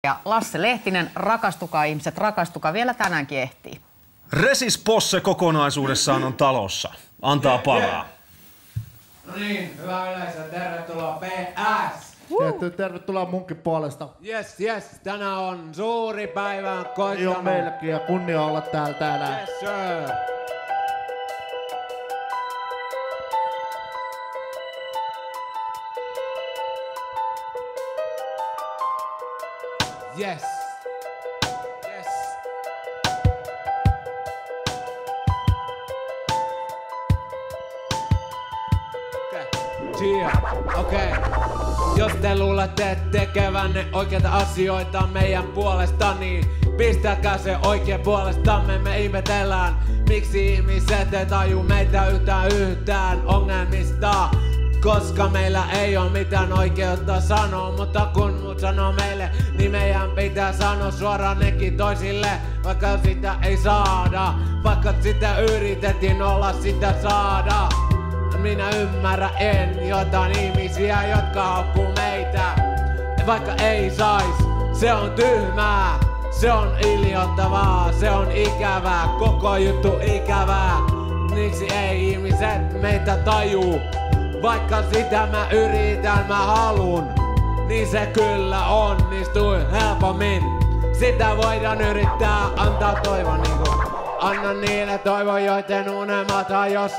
Ja Lasse Lehtinen, rakastukaa ihmiset, rakastukaa, vielä tänäänkin ehtii. Resis Posse kokonaisuudessaan on talossa. Antaa palaa. No niin, hyvä yleisö, tervetuloa PS! Tervetuloa munkin puolesta. Yes, tänään on suuri päivä koittanut. Joo, meillekin ja kunnia olla täällä tänään. Yes, sir. Yes. Okei. Jos te luulette tekevänne oikeita asioita meidän puolesta, niin pistäkää se oikein puolestamme. Me ihmetellään, miksi ihmiset ei taju meitä yhtään ongelmista. Koska meillä ei oo mitään oikeutta sanoa, mutta kun muut sanoo meille, niin meidän pitää sanoa suoraan nekin toisille, vaikka sitä ei saada. Vaikka sitä yritettiin olla sitä saada. Minä ymmärrän jotain ihmisiä, jotka haukkuu meitä, vaikka ei sais. Se on tyhmää, se on iljottavaa, se on ikävää, koko juttu ikävää. Miksi ei ihmiset meitä tajuu? Vaikka sitä mä yritän, mä halun, niin se kyllä onnistuu helpommin. Sitä voidaan yrittää antaa toivon niinku. Anna niille toivo, joiden unelmat hajos.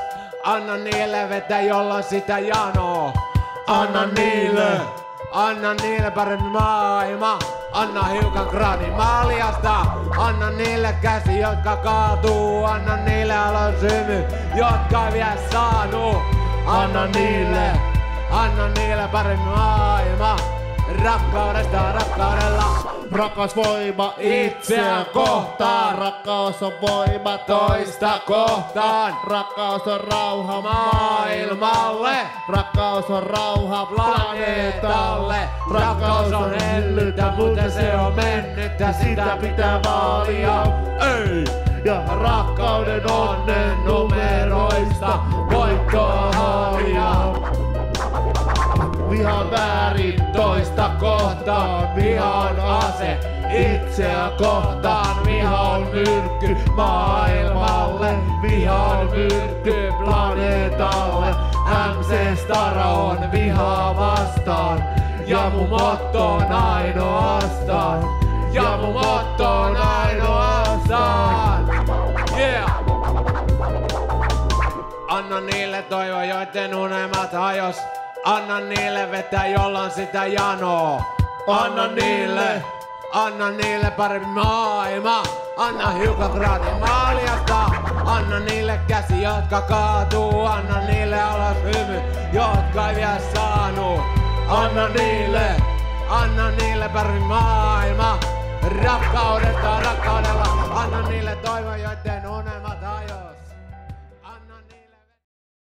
Anna niille vettä, jolla sitä janoo. Anna niille parempi maailma. Anna hiukan gradin maaliasta. Anna niille käsi, jotka kaatuu. Anna niille alas hymy, jotka ei vielä saanut. Anna niille parempi maailma. Rakkaudella. Rakas voima itseä kohtaan. Rakkaus on voima toista kohtaan. Rakkaus on rauha maailmalle. Rakkaus on rauha planeetalle. Rakkaus on hellyttä, mutta se on mennyttä. Sitä pitää vaalia. Ei! Ja rakkauden onnen numeroista voittoa haalia. Viha väärin toista kohtaan, viha on ase itseä kohtaan. Viha on myrkky maailmalle, viha on myrkky planeetalle. MC Stara on vihaa vastaan, ja mun motto on ainoastaan. Ja mun motto on ainoastaan. Yeah! Anna niille toivo, joiden unelmat hajos. Anna niille vettä, jolla on sitä janoo. Anna niille parempi maailma. Anna hiukan gradin maaliasta. Anna niille käsi, jotka kaatuu. Anna niille alas hymy, jotka ei vielä saanut. Anna niille parempi maailma. Rakkaudella. Anna niille toivo, joiden unelmat